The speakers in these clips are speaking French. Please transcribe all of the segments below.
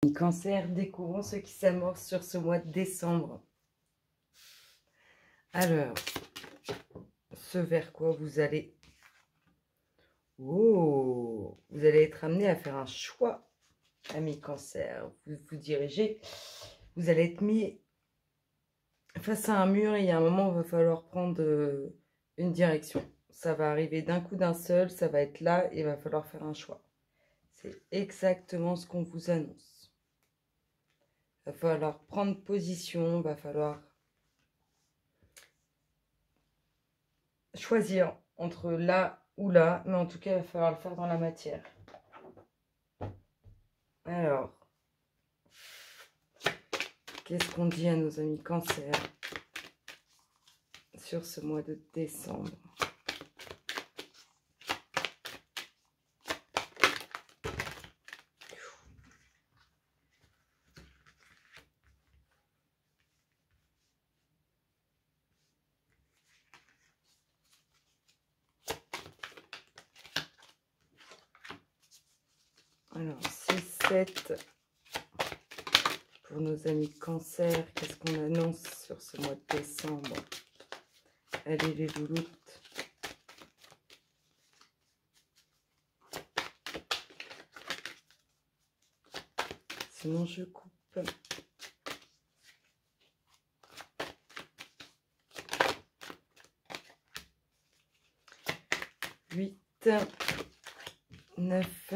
Cancer, découvrons ce qui s'amorce sur ce mois de décembre. Alors, ce vers quoi vous allez... Oh, vous allez être amené à faire un choix, ami Cancer. Vous vous dirigez, vous allez être mis face à un mur et il y a un moment où il va falloir prendre une direction. Ça va arriver d'un coup d'un seul, ça va être là et il va falloir faire un choix. C'est exactement ce qu'on vous annonce. Il va falloir prendre position, il va falloir choisir entre là ou là, mais en tout cas, il va falloir le faire dans la matière. Alors, qu'est-ce qu'on dit à nos amis Cancer sur ce mois de décembre? Alors, 6-7 pour nos amis Cancer. Qu'est-ce qu'on annonce sur ce mois de décembre? Allez les louloutes. Sinon, je coupe. 8, 9,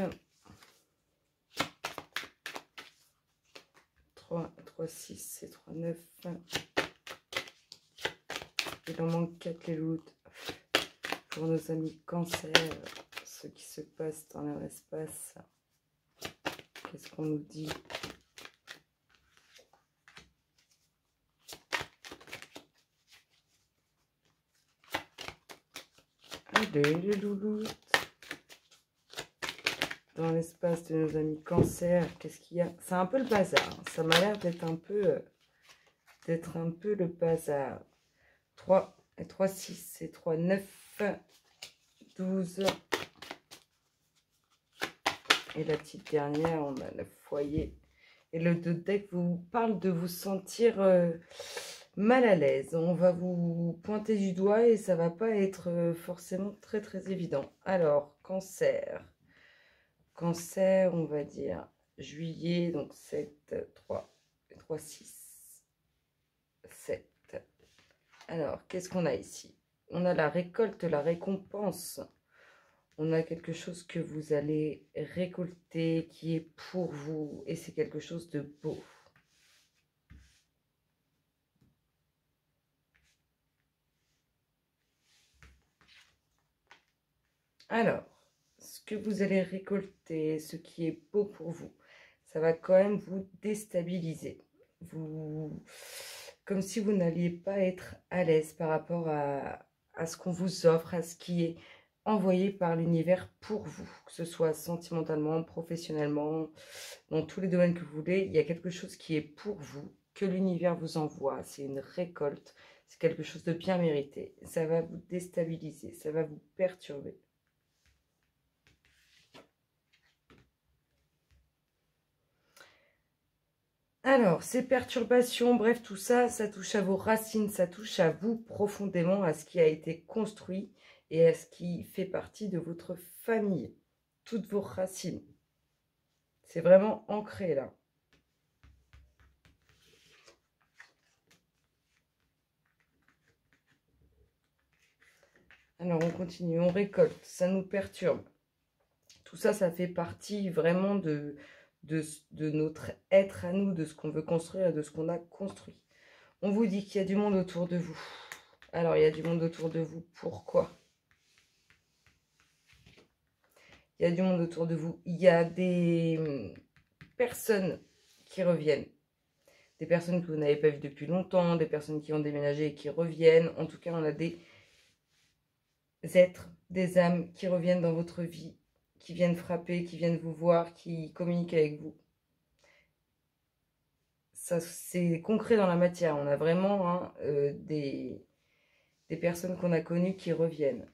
3, 6 et 3, 9. Il en manque 4 les louloutes. Pour nos amis Cancer, ce qui se passe dans leur espace. Qu'est-ce qu'on nous dit? Allez les louloutes. Dans l'espace de nos amis Cancer, qu'est-ce qu'il y a? C'est un peu le bazar. Ça m'a l'air d'être un peu le bazar. 3 et 3, 6 et 3, 9, 12. Et la petite dernière, on a le foyer. Et le 2 deck vous parle de vous sentir mal à l'aise. On va vous pointer du doigt et ça va pas être forcément très très évident. Alors, Cancer. Cancer, on va dire juillet, donc 7, 3, 3, 6, 7. Alors, qu'est-ce qu'on a ici? On a la récolte, la récompense. On a quelque chose que vous allez récolter qui est pour vous et c'est quelque chose de beau. Alors, ce que vous allez récolter, ce qui est beau pour vous, ça va quand même vous déstabiliser. Comme si vous n'alliez pas être à l'aise par rapport à ce qu'on vous offre, à ce qui est envoyé par l'univers pour vous, que ce soit sentimentalement, professionnellement, dans tous les domaines que vous voulez, il y a quelque chose qui est pour vous, que l'univers vous envoie, c'est une récolte, c'est quelque chose de bien mérité. Ça va vous déstabiliser, ça va vous perturber. Alors, ces perturbations, bref, tout ça, ça touche à vos racines, ça touche à vous profondément, à ce qui a été construit et à ce qui fait partie de votre famille. Toutes vos racines. C'est vraiment ancré là. Alors, on continue, on récolte, ça nous perturbe. Tout ça, ça fait partie vraiment de notre être à nous, de ce qu'on veut construire et de ce qu'on a construit. On vous dit qu'il y a du monde autour de vous. Alors, il y a du monde autour de vous. Pourquoi? Il y a du monde autour de vous. Il y a des personnes qui reviennent. Des personnes que vous n'avez pas vues depuis longtemps. Des personnes qui ont déménagé et qui reviennent. En tout cas, on a des êtres, des âmes qui reviennent dans votre vie, qui viennent frapper, qui viennent vous voir, qui communiquent avec vous. Ça, c'est concret dans la matière. On a vraiment des personnes qu'on a connues qui reviennent.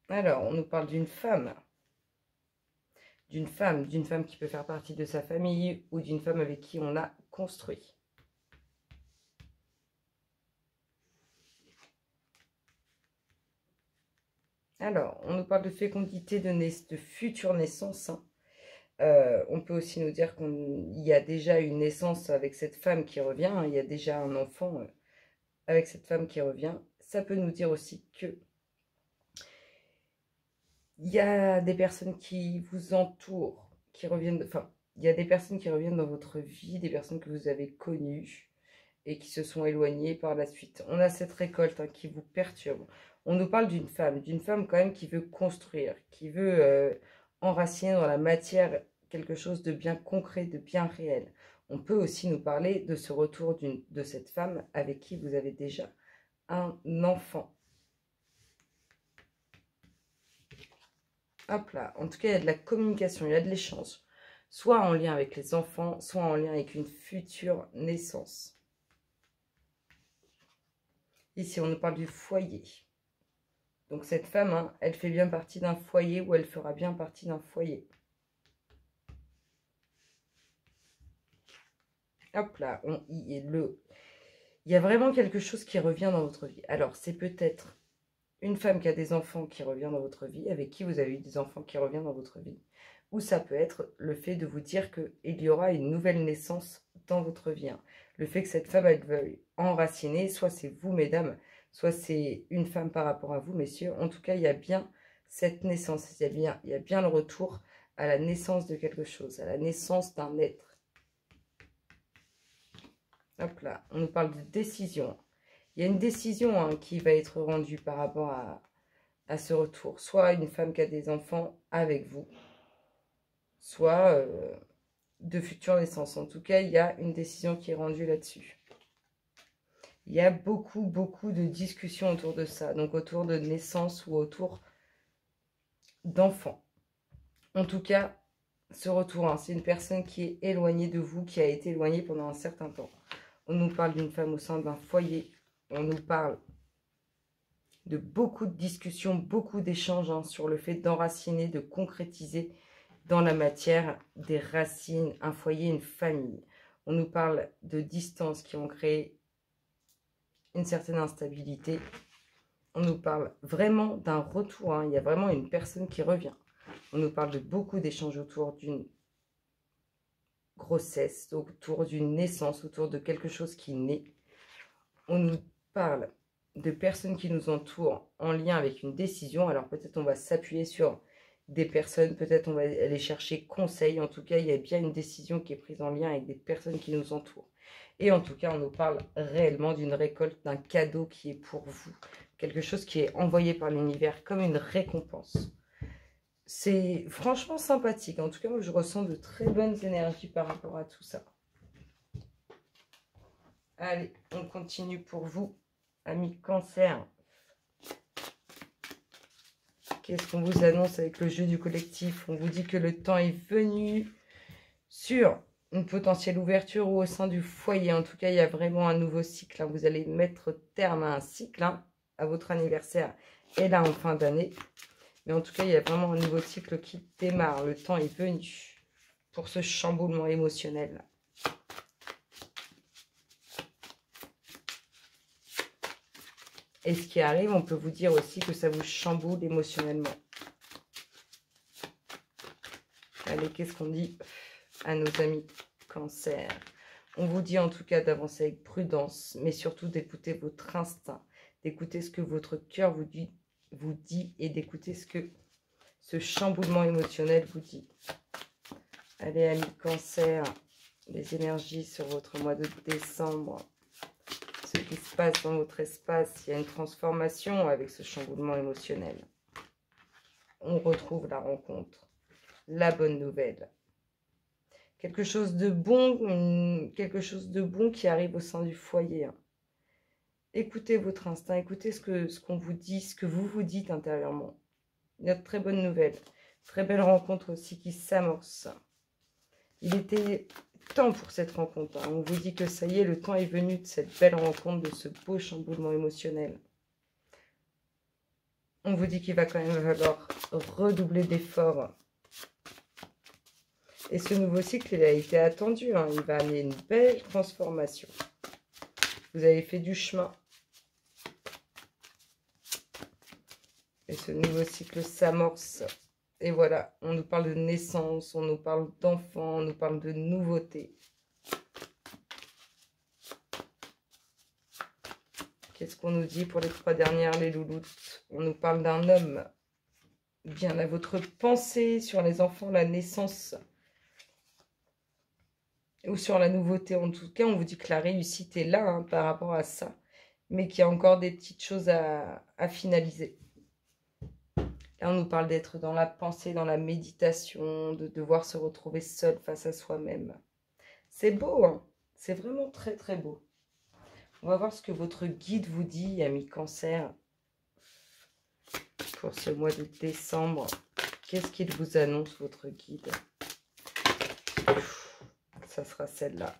Alors, on nous parle d'une femme d'une femme qui peut faire partie de sa famille ou d'une femme avec qui on a construit. Alors, on nous parle de fécondité de future naissance. Hein. On peut aussi nous dire qu'il y a déjà une naissance avec cette femme qui revient. Hein. Il y a déjà un enfant avec cette femme qui revient. Ça peut nous dire aussi que il y a des personnes qui vous entourent, qui reviennent, enfin, il y a des personnes qui reviennent dans votre vie, des personnes que vous avez connues et qui se sont éloignées par la suite. On a cette récolte hein, qui vous perturbe. On nous parle d'une femme quand même qui veut construire, qui veut enraciner dans la matière quelque chose de bien concret, de bien réel. On peut aussi nous parler de ce retour de cette femme avec qui vous avez déjà un enfant. Hop là, en tout cas, il y a de la communication, il y a de l'échange. Soit en lien avec les enfants, soit en lien avec une future naissance. Ici, on nous parle du foyer. Donc cette femme, hein, elle fait bien partie d'un foyer ou elle fera bien partie d'un foyer. Hop là, il y a vraiment quelque chose qui revient dans votre vie. Alors, c'est peut-être une femme qui a des enfants qui revient dans votre vie, avec qui vous avez eu des enfants qui reviennent dans votre vie. Ou ça peut être le fait de vous dire qu'il y aura une nouvelle naissance dans votre vie. Hein. Le fait que cette femme, elle veuille enraciner, soit c'est vous, mesdames, soit c'est une femme par rapport à vous, messieurs. En tout cas, il y a bien cette naissance, il y a bien le retour à la naissance de quelque chose, à la naissance d'un être. Hop là, on nous parle de décision. Il y a une décision hein, qui va être rendue par rapport à ce retour. Soit une femme qui a des enfants avec vous, soit de futures naissances. En tout cas, il y a une décision qui est rendue là-dessus. Il y a beaucoup de discussions autour de ça. Donc autour de naissance ou autour d'enfants. En tout cas, ce retour, hein, c'est une personne qui est éloignée de vous, qui a été éloignée pendant un certain temps. On nous parle d'une femme au sein d'un foyer. On nous parle de beaucoup de discussions, beaucoup d'échanges hein, sur le fait d'enraciner, de concrétiser dans la matière des racines, un foyer, une famille. On nous parle de distances qui ont créé une certaine instabilité. On nous parle vraiment d'un retour. Hein. Il y a vraiment une personne qui revient. On nous parle de beaucoup d'échanges autour d'une grossesse, autour d'une naissance, autour de quelque chose qui naît. On nous parle de personnes qui nous entourent en lien avec une décision. Alors peut-être on va s'appuyer sur des personnes, peut-être on va aller chercher conseil. En tout cas, il y a bien une décision qui est prise en lien avec des personnes qui nous entourent. Et en tout cas, on nous parle réellement d'une récolte, d'un cadeau qui est pour vous. Quelque chose qui est envoyé par l'univers comme une récompense. C'est franchement sympathique. En tout cas, moi, je ressens de très bonnes énergies par rapport à tout ça. Allez, on continue pour vous, amis Cancer. Qu'est-ce qu'on vous annonce avec le jeu du collectif? On vous dit que le temps est venu sur une potentielle ouverture ou au sein du foyer. En tout cas, il y a vraiment un nouveau cycle. Hein. Vous allez mettre terme à un cycle hein, à votre anniversaire et là en fin d'année. Mais en tout cas, il y a vraiment un nouveau cycle qui démarre. Le temps est venu pour ce chamboulement émotionnel. Et ce qui arrive, on peut vous dire aussi que ça vous chamboule émotionnellement. Allez, qu'est-ce qu'on dit à nos amis Cancer? On vous dit en tout cas d'avancer avec prudence, mais surtout d'écouter votre instinct, d'écouter ce que votre cœur vous dit et d'écouter ce que ce chamboulement émotionnel vous dit. Allez, amis Cancer, les énergies sur votre mois de décembre. Ce qui se passe dans votre espace, il y a une transformation avec ce chamboulement émotionnel. On retrouve la rencontre, la bonne nouvelle. Quelque chose de bon, qui arrive au sein du foyer. Hein. Écoutez votre instinct, écoutez ce qu'on vous dit, ce que vous vous dites intérieurement. Il y a de très bonnes nouvelles. Très belle rencontre aussi qui s'amorce. Il était temps pour cette rencontre. Hein. On vous dit que ça y est, le temps est venu de cette belle rencontre, de ce beau chamboulement émotionnel. On vous dit qu'il va quand même falloir redoubler d'efforts Et ce nouveau cycle, il a été attendu, hein. Il va amener une belle transformation. Vous avez fait du chemin. Et ce nouveau cycle s'amorce. Et voilà, on nous parle de naissance, on nous parle d'enfants, on nous parle de nouveautés. Qu'est-ce qu'on nous dit pour les 3 dernières, les louloutes? On nous parle d'un homme. Bien là, votre pensée sur les enfants, la naissance ou sur la nouveauté. En tout cas, on vous dit que la réussite est là, hein, par rapport à ça. Mais qu'il y a encore des petites choses à finaliser. Là, on nous parle d'être dans la pensée, dans la méditation, de devoir se retrouver seul face à soi-même. C'est beau, hein? C'est vraiment très très beau. On va voir ce que votre guide vous dit, ami Cancer, pour ce mois de décembre. Qu'est-ce qu'il vous annonce, votre guide? Ça sera celle-là.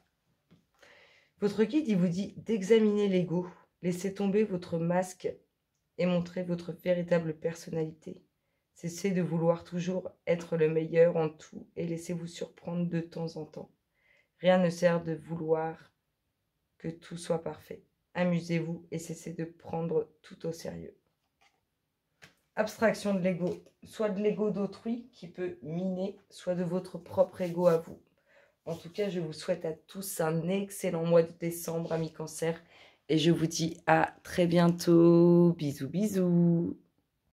Votre guide, il vous dit d'examiner l'ego. Laissez tomber votre masque et montrez votre véritable personnalité. Cessez de vouloir toujours être le meilleur en tout et laissez-vous surprendre de temps en temps. Rien ne sert de vouloir que tout soit parfait. Amusez-vous et cessez de prendre tout au sérieux. Abstraction de l'ego, soit de l'ego d'autrui qui peut miner, soit de votre propre ego à vous. En tout cas, je vous souhaite à tous un excellent mois de décembre, amis Cancer, et je vous dis à très bientôt. Bisous, bisous.